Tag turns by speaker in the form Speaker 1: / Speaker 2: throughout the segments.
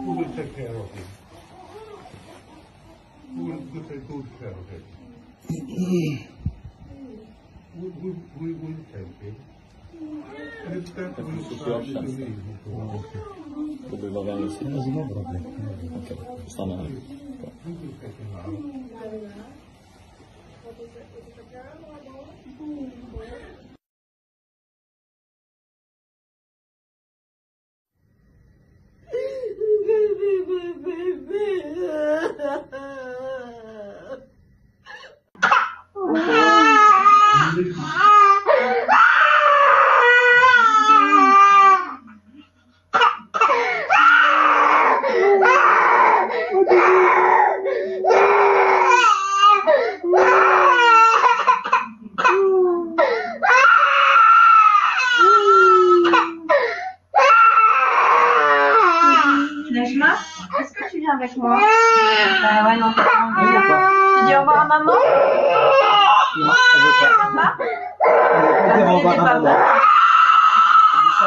Speaker 1: Who will take care of him? Who will take good care of him? We will take him. And it's that we start to leave.
Speaker 2: To by bawiamy się. Okej, stanę.
Speaker 1: We will take him out.
Speaker 3: Nejma, est-ce que tu viens avec moi? Bah ouais, non, t'as pas envie. Tu dis au revoir à maman?
Speaker 4: Non, elle veut pas.
Speaker 3: Papa?
Speaker 4: Elle veut pas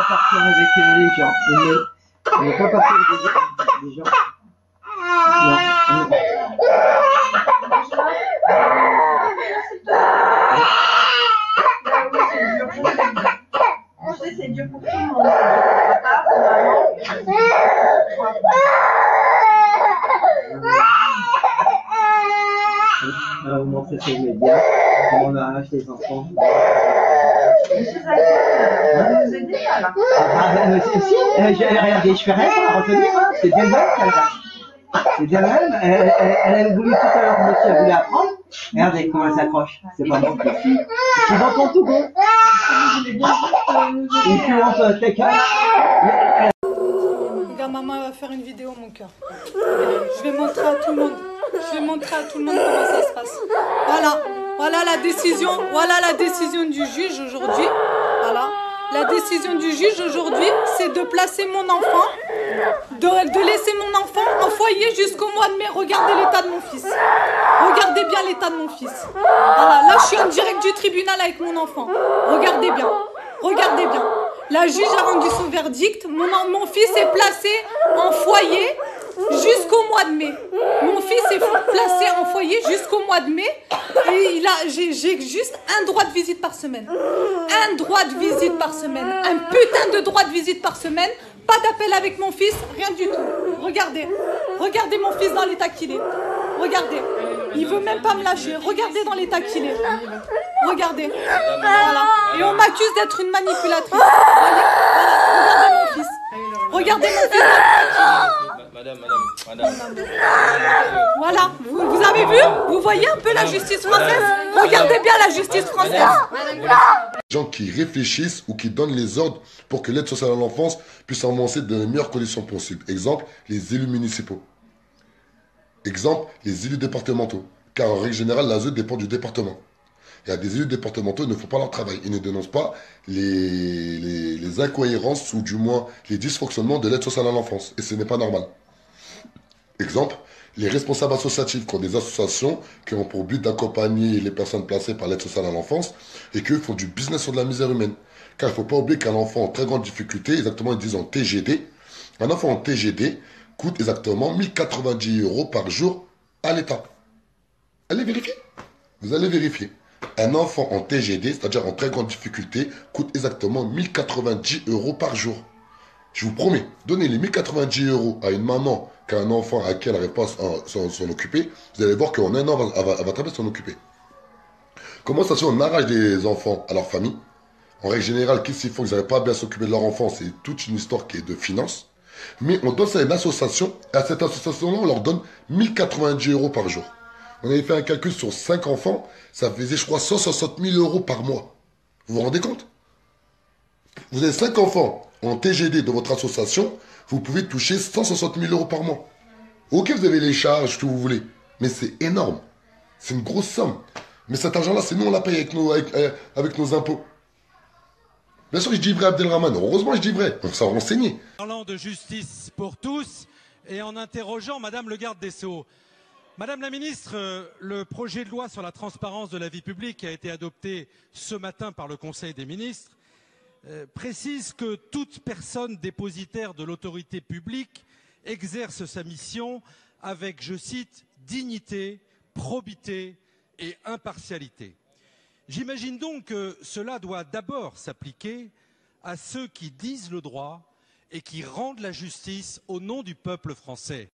Speaker 4: partir avec les gens. Elle ne veut pas partir avec les gens. Non.
Speaker 3: Je sais, c'est dur pour tout le monde. Papa, pour maman.
Speaker 4: Elle va vous montrer sur les médias comment on arrache les enfants.
Speaker 3: Je suis avec vous aider pas là.
Speaker 4: Si, regardez, je fais rien pour la retenir, hein. C'est bien elle qu'elle arrache. C'est bien elle a voulu tout à l'heure, monsieur a voulu apprendre. Regardez comment elle s'accroche. C'est pas bon. C'est dans ton tout bon. Et puis on peut take care.
Speaker 5: Regarde, maman va faire une vidéo, mon cœur. Je vais montrer à tout le monde. Je vais montrer à tout le monde comment ça se passe. Voilà. Voilà la décision. Voilà la décision du juge aujourd'hui. Voilà. La décision du juge aujourd'hui, c'est de placer mon enfant, de laisser mon enfant en foyer jusqu'au mois de mai. Regardez l'état de mon fils. Regardez bien l'état de mon fils. Voilà. Là, je suis en direct du tribunal avec mon enfant. Regardez bien. Regardez bien. La juge a rendu son verdict. Mon fils est placé en foyer jusqu'au mois de mai. Mon fils est placé en foyer jusqu'au mois de mai. Et j'ai juste un droit de visite par semaine. Un droit de visite par semaine. Un putain de droit de visite par semaine. Pas d'appel avec mon fils, rien du tout. Regardez. Regardez mon fils dans l'état qu'il est. Regardez. Il veut même pas me lâcher. Regardez dans l'état qu'il est. Regardez. Voilà. Et on m'accuse d'être une manipulatrice. Voilà. Regardez mon fils. Regardez mon fils.
Speaker 2: Madame.
Speaker 5: Voilà. Vous avez vu? Vous voyez un peu la justice française? Regardez bien la justice française.
Speaker 6: Gens qui réfléchissent ou qui donnent les ordres pour que l'aide sociale à l'enfance puisse avancer dans les meilleures conditions possibles. Exemple, les élus municipaux. Exemple, les élus départementaux. Car en règle générale, l'ASE dépend du département. Il y a des élus départementaux qui ne font pas leur travail. Ils ne dénoncent pas les incohérences ou du moins les dysfonctionnements de l'aide sociale à l'enfance. Et ce n'est pas normal. Exemple, les responsables associatifs qui ont des associations qui ont pour but d'accompagner les personnes placées par l'aide sociale à l'enfance et qui font du business sur de la misère humaine. Car il ne faut pas oublier qu'un enfant en très grande difficulté, exactement ils disent en TGD, un enfant en TGD coûte exactement 1090 € par jour à l'État. Allez vérifier. Vous allez vérifier. Un enfant en TGD, c'est-à-dire en très grande difficulté, coûte exactement 1090 € par jour. Je vous promets, donnez les 1090 € à une maman qui a un enfant à qui elle n'arrive pas à s'en occuper, vous allez voir qu'en un an, elle va très bien s'en occuper. Comment ça se fait on arrache des enfants à leur famille? En règle générale, qu'est-ce qu'ils font? Ils n'arrivent pas à bien s'occuper de leur enfant, c'est toute une histoire qui est de finance. Mais on donne ça à une association, et à cette association-là, on leur donne 1090 € par jour. On avait fait un calcul sur 5 enfants, ça faisait, je crois, 160 000 € par mois. Vous vous rendez compte? Vous avez 5 enfants en TGD de votre association, vous pouvez toucher 160 000 € par mois. Ok, vous avez les charges que vous voulez, mais c'est énorme. C'est une grosse somme. Mais cet argent-là, c'est nous, on la paye avec nos impôts. Bien sûr, je dis vrai, Abdelrahman. Heureusement, je dis vrai. On s'est renseigné.
Speaker 7: Parlant de justice pour tous et en interrogeant Madame le garde des Sceaux. Madame la ministre, le projet de loi sur la transparence de la vie publique qui a été adopté ce matin par le Conseil des ministres précise que toute personne dépositaire de l'autorité publique exerce sa mission avec, je cite, dignité, probité et impartialité. J'imagine donc que cela doit d'abord s'appliquer à ceux qui disent le droit et qui rendent la justice au nom du peuple français.